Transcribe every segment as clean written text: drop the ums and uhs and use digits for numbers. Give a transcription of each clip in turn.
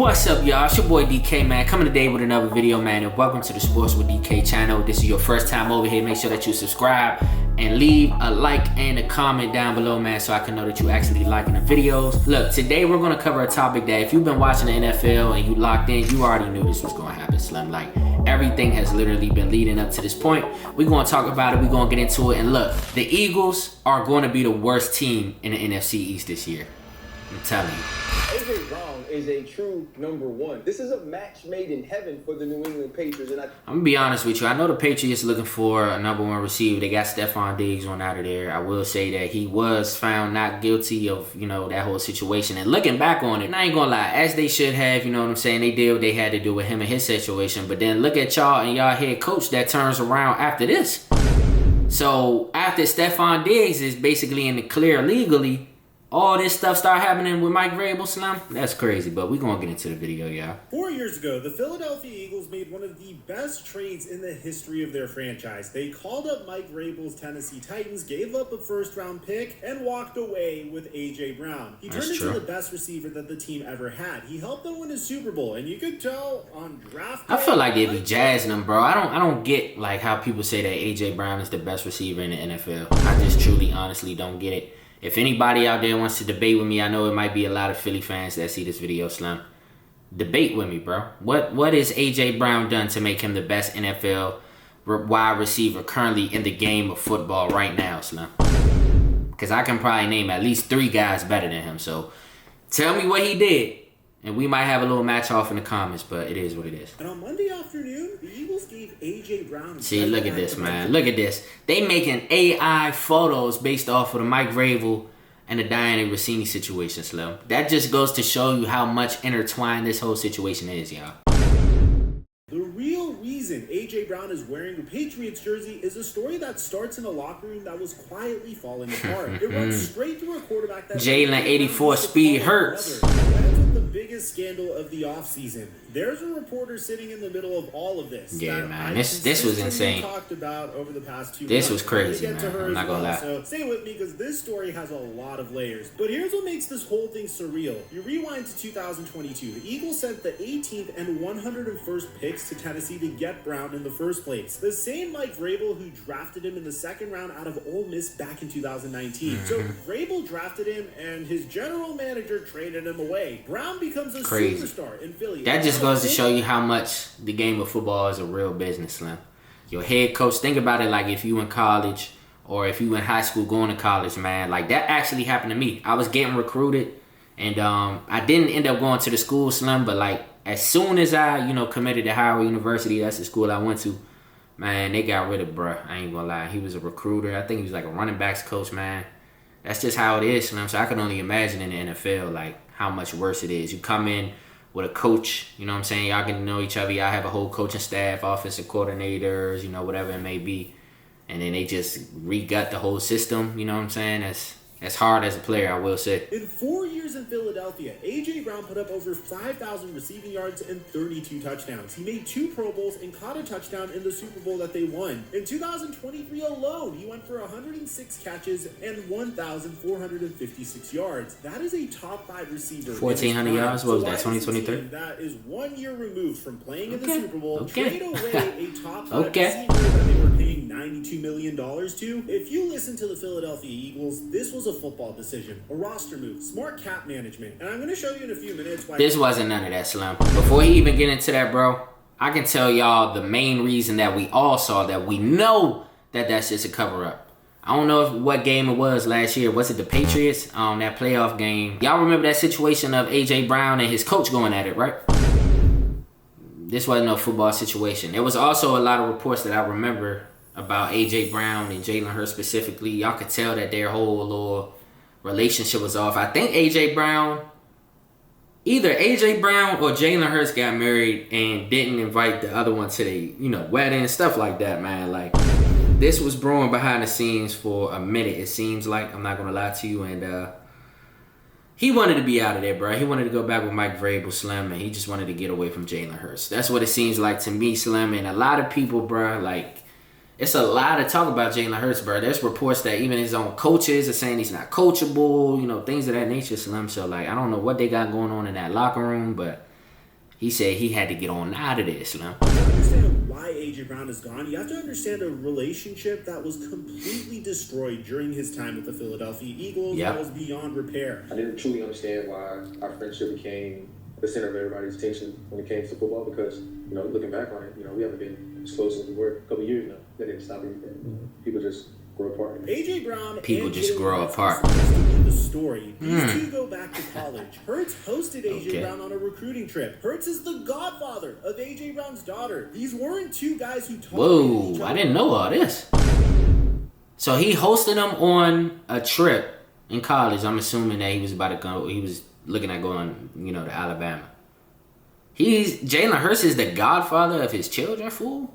What's up, y'all? It's your boy DK, man. Coming today with another video, man. And welcome to the Sports with DK channel. If this is your first time over here, make sure that you subscribe and leave a like and a comment down below, man, so I can know that you actually liking the videos. Look, today we're going to cover a topic that if you've been watching the NFL and you locked in, you already knew this was going to happen, Slim. Like, everything has literally been leading up to this point. We're going to talk about it. We're going to get into it. And look, the Eagles are going to be the worst team in the NFC East this year. I'm telling you. A.J. Brown is a true number one. This is a match made in heaven for the New England Patriots. And I'm going to be honest with you. I know the Patriots looking for a number one receiver. They got Stephon Diggs on out of there. I will say that he was found not guilty of, that whole situation. And looking back on it, I ain't going to lie, as they should have, you know what I'm saying? They did what they had to do with him and his situation. But then look at y'all and y'all head coach that turns around after this. So after Stephon Diggs is basically in the clear legally, all this stuff start happening with Mike Vrabel, Slim. That's crazy, but we're going to get into the video, y'all. 4 years ago, the Philadelphia Eagles made one of the best trades in the history of their franchise. They called up Mike Vrabel's Tennessee Titans, gave up a first-round pick, and walked away with A.J. Brown. He turned into the best receiver that the team ever had. He helped them win a Super Bowl, and you could tell on draft day, I feel like they be jazzing him, bro. I don't get like how people say that A.J. Brown is the best receiver in the NFL. I just truly, honestly don't get it. If anybody out there wants to debate with me, I know it might be a lot of Philly fans that see this video, Slim. Debate with me, bro. What has A.J. Brown done to make him the best NFL wide receiver currently in the game of football right now, Slim? Because I can probably name at least 3 guys better than him. So tell me what he did, and we might have a little match off in the comments, but it is what it is. And on Monday afternoon, the Eagles gave A.J. Brown... See, look at this, man. Look at this. They making AI photos based off of the Mike Vrabel and the Diana Rossini situation, Slim. That just goes to show you how much intertwined this whole situation is, y'all. The real reason A.J. Brown is wearing the Patriots jersey is a story that starts in a locker room that was quietly falling apart. It runs straight through a quarterback that... Jalen 84 speed hurts. The biggest scandal of the offseason. There's a reporter sitting in the middle of all of this. Yeah, man, this was insane. Talked about over the past 2 months. This was crazy, man. I'm not gonna lie. So stay with me because this story has a lot of layers. But here's what makes this whole thing surreal. You rewind to 2022. The Eagles sent the 18th and 101st picks to Tennessee to get Brown in the first place. The same Mike Vrabel who drafted him in the second round out of Ole Miss back in 2019. So Vrabel drafted him and his general manager traded him away. Brown becomes a superstar in Philly. That just goes to show you how much the game of football is a real business, Slim. Your head coach, think about it like if you in college or if you in high school going to college, man. Like, that actually happened to me. I was getting recruited, and I didn't end up going to the school, Slim, but, like, as soon as I, committed to Howard University, that's the school I went to, man, they got rid of bruh. I ain't gonna lie. He was a recruiter. I think he was like a running backs coach, man. That's just how it is, Slim. So I can only imagine in the NFL, like, how much worse it is. You come in with a coach, you know what I'm saying? Y'all get to know each other. Y'all have a whole coaching staff, offensive coordinators, whatever it may be. And then they just re-gut the whole system, you know what I'm saying? That's hard as a player, I will say. In 4 years in Philadelphia, A.J. Brown put up over 5,000 receiving yards and 32 touchdowns. He made 2 Pro Bowls and caught a touchdown in the Super Bowl that they won. In 2023 alone, he went for 106 catches and 1,456 yards. That is a top 5 receiver. 1,400 yards? What was that, 2023? That is 1 year removed from playing in the Super Bowl. Trade away a top 5 receiver that they were paying $92 million to. If you listen to the Philadelphia Eagles, this was a football decision, a roster move, smart cap management, and I'm going to show you in a few minutes why. This wasn't none of that, Slim. Before he even get into that, bro, I can tell y'all the main reason that we all saw that we know that that's just a cover-up. I don't know what game it was last year. Was it the Patriots? That playoff game. Y'all remember that situation of A.J. Brown and his coach going at it, right? This wasn't no football situation. There was also a lot of reports that I remember about A.J. Brown and Jalen Hurts specifically. Y'all could tell that their whole little relationship was off. I think either A.J. Brown or Jalen Hurts got married and didn't invite the other one to the, wedding and stuff like that, man. Like, this was brewing behind the scenes for a minute, it seems like. I'm not going to lie to you. And he wanted to be out of there, bro. He wanted to go back with Mike Vrabel, Slim, and he just wanted to get away from Jalen Hurts. That's what it seems like to me, Slim. And a lot of people, bro, like, it's a lot of talk about Jalen Hurts, bro. There's reports that even his own coaches are saying he's not coachable, things of that nature, Slim. So, like, I don't know what they got going on in that locker room, but he said he had to get on out of there, Slim. To understand why A.J. Brown is gone, you have to understand a relationship that was completely destroyed during his time with the Philadelphia Eagles. Yep. That was beyond repair. I didn't truly understand why our friendship became the center of everybody's attention when it came to football because, looking back on it, we haven't been as close as we were a couple of years now. That didn't stop anything. People just grow apart. A.J. Brown People and just Jalen grow Hurts apart. are supposed to be the story. These two go back to college. Hurts hosted A.J. Okay. Brown on a recruiting trip. Hurts is the godfather of A.J. Brown's daughter. These weren't two guys who tolerated each Whoa, other. I didn't know all this. So he hosted them on a trip in college. I'm assuming that he was about to go. He was looking at going, to Alabama. Jalen Hurts is the godfather of his children, fool.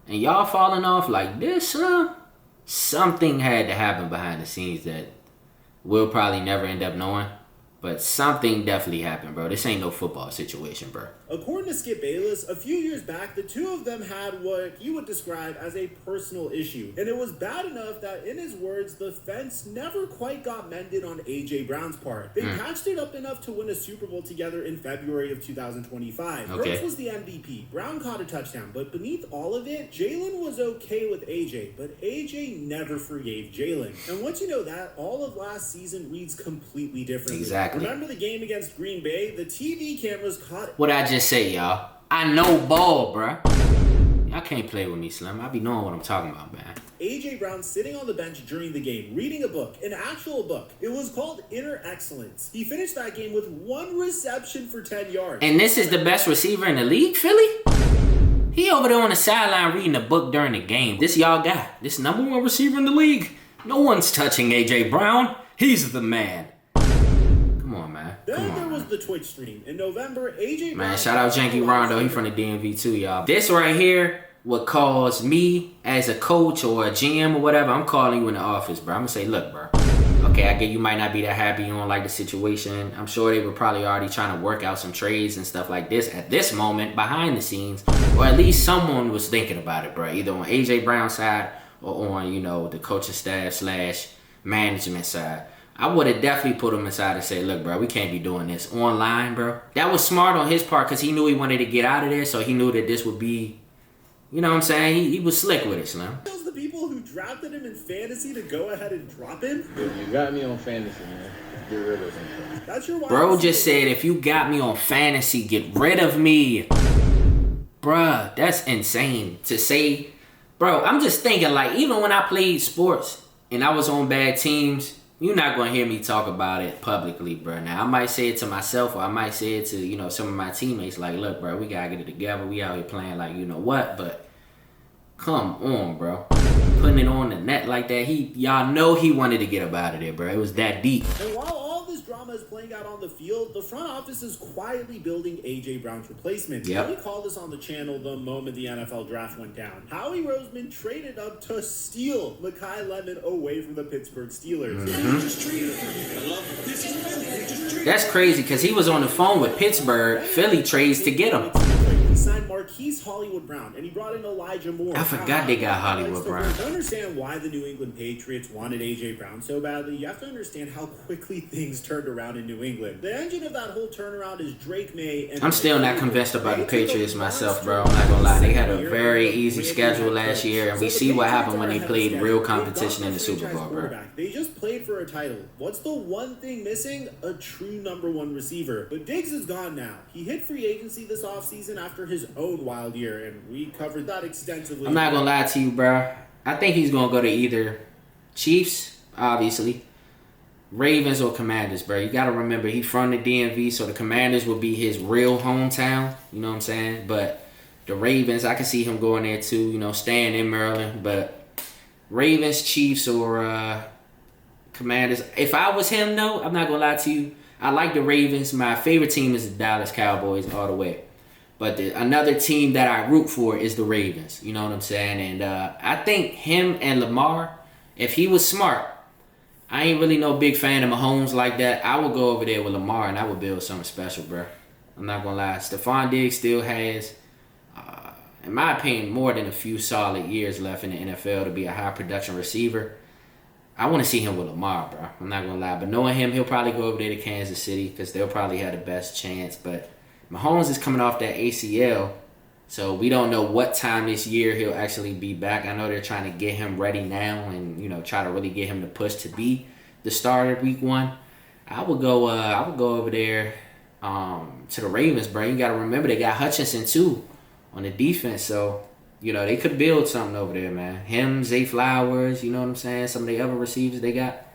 And y'all falling off like this, huh? Something had to happen behind the scenes that we'll probably never end up knowing. But something definitely happened, bro. This ain't no football situation, bro. According to Skip Bayless, a few years back, the two of them had what you would describe as a personal issue. And it was bad enough that, in his words, the fence never quite got mended on A.J. Brown's part. They patched it up enough to win a Super Bowl together in February of 2025. Okay. Hurts was the MVP. Brown caught a touchdown. But beneath all of it, Jalen was okay with A.J. But A.J. never forgave Jalen. And once you know that, all of last season reads completely differently. Exactly. Remember the game against Green Bay? The TV cameras caught... What I just say, y'all. I know ball, bruh. Y'all can't play with me, Slim. I be knowing what I'm talking about, man. A.J. Brown sitting on the bench during the game, reading a book, an actual book. It was called Inner Excellence. He finished that game with 1 reception for 10 yards. And this is the best receiver in the league, Philly? He over there on the sideline reading a book during the game. This y'all guy. This #1 receiver in the league. No one's touching A.J. Brown. He's the man. Come on, man. Then there was the Twitch stream. In November, A.J. Brown... Man, shout out Janky Rondo. He from the DMV too, y'all. This right here would cause me as a coach or a GM or whatever. I'm calling you in the office, bro. I'm going to say, look, bro. Okay, I get you might not be that happy. You don't like the situation. I'm sure they were probably already trying to work out some trades and stuff like this at this moment behind the scenes. Or at least someone was thinking about it, bro. Either on A.J. Brown's side or on, the coaching staff / management side. I would have definitely put him aside and say, look, bro, we can't be doing this online, bro. That was smart on his part because he knew he wanted to get out of there, so he knew that this would be, you know what I'm saying? He was slick with it, Slim. Those the people who drafted him in fantasy to go ahead and drop him? You got me on fantasy, man. Get rid of him. That's your wide Bro receiver. just said, if you got me on fantasy, get rid of me. Bruh, that's insane to say. Bro, I'm just thinking, like, even when I played sports and I was on bad teams, you're not going to hear me talk about it publicly, bro. Now, I might say it to myself or I might say it to, some of my teammates. Like, look, bro, we got to get it together. We out here playing like you know what. But come on, bro. Putting it on the net like that. Y'all know he wanted to get up out of there, bro. It was that deep. And while all this drama is playing out on the field, the front office is quietly building A.J. Brown's replacement. Yep. We called this on the channel the moment the NFL draft went down. Howie Roseman traded up to steal Mekhi Lemon away from the Pittsburgh Steelers. That's crazy because he was on the phone with Pittsburgh. Philly trades to get him. He signed Marquise Hollywood Brown, and he brought in Elijah Moore. I forgot they got Hollywood Brown. To understand why the New England Patriots wanted A.J. Brown so badly, you have to understand how quickly things turned around in New England. The engine of that whole turnaround is Drake May. And I'm still not convinced about the Patriots myself, bro. I'm not gonna lie. They had a very easy schedule last year, and we see what happened when they played real competition in the Super Bowl, bro. They just played for a title. What's the one thing missing? A true #1 receiver. But Diggs is gone now. He hit free agency this offseason after his own wild year, and we covered that extensively. I'm not gonna lie to you, bro. I think he's gonna go to either Chiefs, obviously, Ravens, or Commanders, bro. You gotta remember, he's from the DMV, so the Commanders will be his real hometown. You know what I'm saying? But the Ravens, I can see him going there too. Staying in Maryland. But Ravens, Chiefs, or Commanders. If I was him, though, I'm not gonna lie to you. I like the Ravens. My favorite team is the Dallas Cowboys all the way. But another team that I root for is the Ravens. You know what I'm saying? And I think him and Lamar, if he was smart, I ain't really no big fan of Mahomes like that. I would go over there with Lamar and I would build something special, bro. I'm not going to lie. Stephon Diggs still has, in my opinion, more than a few solid years left in the NFL to be a high production receiver. I want to see him with Lamar, bro. I'm not going to lie. But knowing him, he'll probably go over there to Kansas City because they'll probably have the best chance. But Mahomes is coming off that ACL, so we don't know what time this year he'll actually be back. I know they're trying to get him ready now and, you know, try to really get him to push to be the starter week 1. I would go over there to the Ravens, bro. You got to remember they got Hutchinson too on the defense, so you know they could build something over there, man. Him, Zay Flowers, you know what I'm saying? Some of the other receivers they got,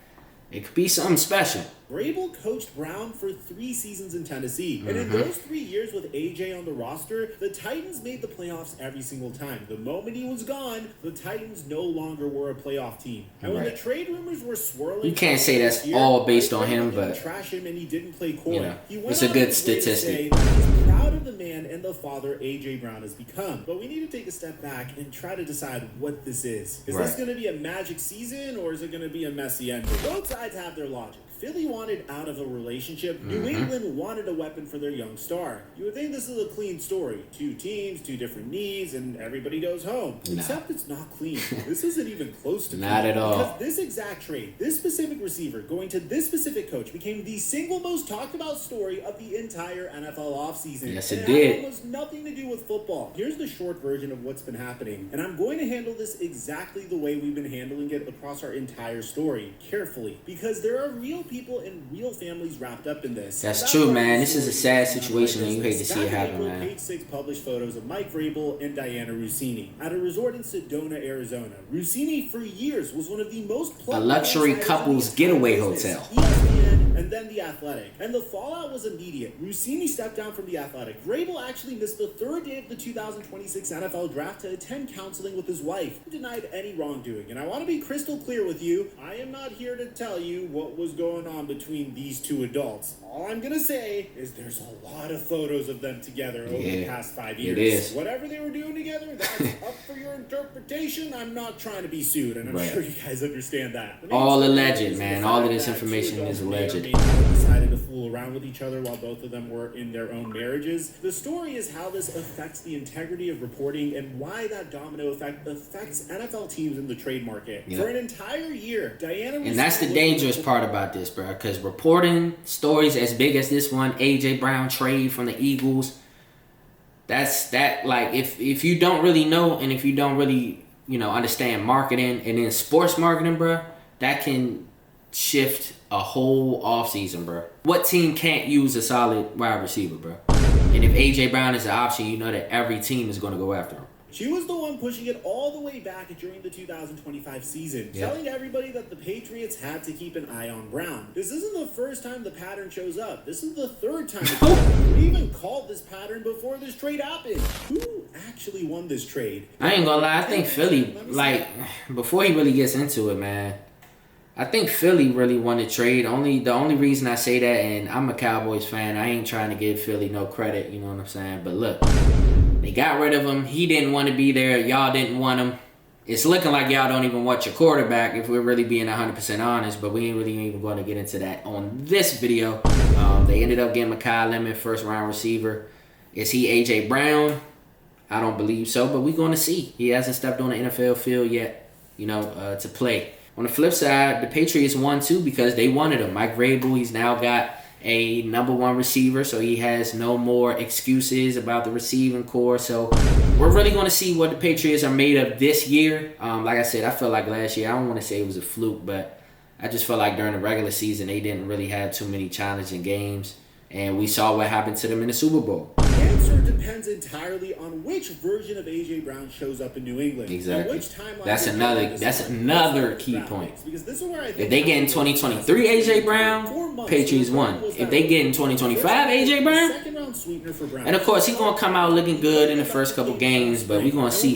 it could be something special. Vrabel coached Brown for 3 seasons in Tennessee. And in those 3 years with AJ on the roster, the Titans made the playoffs every single time. The moment he was gone, the Titans no longer were a playoff team. And when the trade rumors were swirling... You can't say that's all based on him, but... trash him and he didn't play coy. You know, it's a good statistic. He's proud of the man and the father AJ Brown has become. But we need to take a step back and try to decide what this is. Is this going to be a magic season or is it going to be a messy ending? Both sides have their logic. Philly wanted out of a relationship. New England wanted a weapon for their young star. You would think this is a clean story. 2 teams, 2 different needs, and everybody goes home. No. Except it's not clean. This isn't even close to not clean. at all. Because this exact trade, this specific receiver going to this specific coach became the single most talked about story of the entire NFL offseason. Yes, it did. It had almost nothing to do with football. Here's the short version of what's been happening. And I'm going to handle this exactly the way we've been handling it across our entire story. Carefully. Because there are real people and real families wrapped up in this. That's true, man. This is a sad situation, and you hate to see it happen, man. Page 6 published photos of Mike Vrabel and Diana Rossini at a resort in Sedona, Arizona. Rossini, for years, was one of the most a luxury couple's getaway hotel. ESPN and then The Athletic. And the fallout was immediate. Rossini stepped down from The Athletic. Vrabel actually missed the 3rd day of the 2026 NFL draft to attend counseling with his wife, who denied any wrongdoing. And I want to be crystal clear with you. I am not here to tell you what was going on between these 2 adults. All I'm going to say is there's a lot of photos of them together over the past 5 years. It is. Whatever they were doing together, that's up for your interpretation. I'm not trying to be sued, and I'm sure you guys understand that. All alleged, man. All of this information is alleged. Decided to fool around with each other while both of them were in their own marriages. The story is how this affects the integrity of reporting and why that domino effect affects NFL teams in the trade market. For an entire year, Diana... And that's the dangerous part about this, bro, because reporting stories as big as this one, AJ Brown trade from the Eagles, like if you don't really know and if you don't really, you know, understand marketing and then sports marketing, bro, that can shift a whole offseason, bro. What team can't use a solid wide receiver, bro? And if AJ Brown is an option, you know that every team is going to go after him. She was the one pushing it all the way back during the 2025 season, telling everybody that the Patriots had to keep an eye on Brown. This isn't the first time the pattern shows up. This is the 3rd time. We even called this pattern before this trade happened. Who actually won this trade? I ain't gonna lie. I think Philly, like, before he really gets into it, man, I think Philly really won the trade. The only reason I say that, and I'm a Cowboys fan, I ain't trying to give Philly no credit, you know what I'm saying? But look, they got rid of him. He didn't want to be there. Y'all didn't want him. It's looking like y'all don't even want your quarterback, if we're really being 100% honest, but we ain't really even going to get into that on this video. They ended up getting Mekhi Lemon, 1st-round receiver. Is he A.J. Brown? I don't believe so, but we're going to see. He hasn't stepped on the NFL field yet, you know, to play. On the flip side, the Patriots won too because they wanted him. Mike Vrabel, he's now got a number 1 receiver, so he has no more excuses about the receiving core. So we're really going to see what the Patriots are made of this year. Like I said, I felt like last year, I don't want to say it was a fluke, but I just felt like during the regular season, they didn't really have too many challenging games. And we saw what happened to them in the Super Bowl. The answer depends entirely on which version of A.J. Brown shows up in New England. Exactly. Which timeline That's another key point. Because this is where I think if they get in 2023 A.J. Brown, Patriots won. If they get in 2025 A.J. Brown, and of course he's going to come out looking good in the first couple games, but we're going to see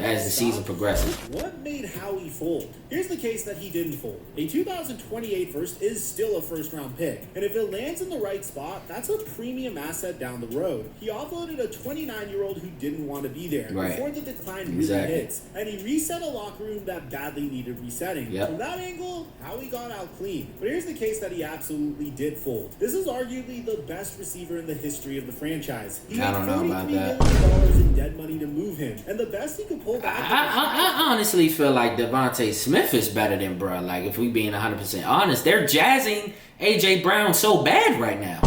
as the season progresses. What made Howie fold? Here's the case that he didn't fold. A 2028 first is still a 1st-round pick. And if it lands in the right spot, that's a premium asset down the road. He offloaded a 29-year-old who didn't want to be there before the decline really hits. And he reset a locker room that badly needed resetting. From that angle, Howie got out clean. But here's the case that he absolutely did fold. This is arguably the best receiver in the history of the franchise. He I don't know about that. $43 million in dead money to move him. And the best he could pull back... I honestly feel like Devontae Smith is better than bruh. Like, if we being 100% honest, they're jazzing A.J. Brown so bad right now.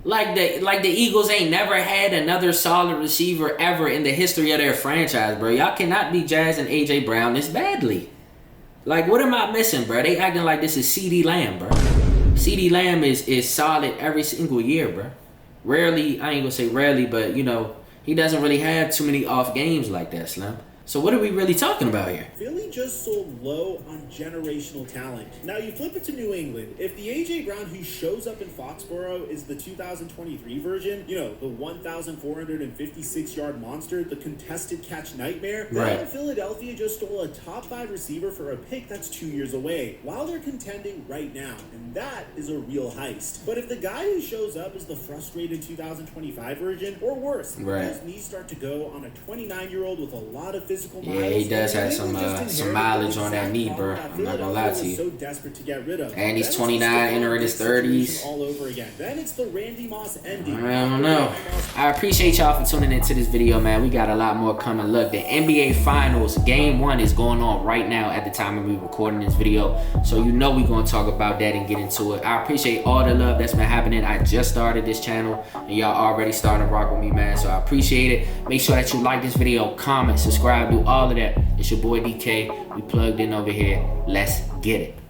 Like the Eagles ain't never had another solid receiver ever in the history of their franchise, bro. Y'all cannot be jazzing AJ Brown this badly. Like, what am I missing, bro? They acting like this is CeeDee Lamb, bro. CeeDee Lamb is solid every single year, bro. Rarely, I ain't gonna say rarely, but you know, he doesn't really have too many off games like that, Slim. So what are we really talking about here? Philly just sold low on generational talent. Now you flip it to New England. If the A.J. Brown who shows up in Foxborough is the 2023 version, you know, the 1,456-yard monster, the contested catch nightmare, then Philadelphia just stole a top 5 receiver for a pick that's 2 years away, while they're contending right now. And that is a real heist. But if the guy who shows up is the frustrated 2025 version, or worse, his knees start to go on a 29-year-old with a lot of physical miles. Yeah, he does have some mileage on that knee, bro. I'm not gonna lie to you. So desperate to get rid of. And he's 29, entering his 30s. All over again. Then it's the Randy Moss ending. I don't know. I appreciate y'all for tuning into this video, man. We got a lot more coming. Look, the NBA Finals Game 1 is going on right now at the time of me recording this video. So you know we're gonna talk about that and get into it. I appreciate all the love that's been happening. I just started this channel and y'all already starting to rock with me, man. So I appreciate it. Make sure that you like this video, comment, subscribe, do all of that. It's your boy DK. We plugged in over here. Let's get it.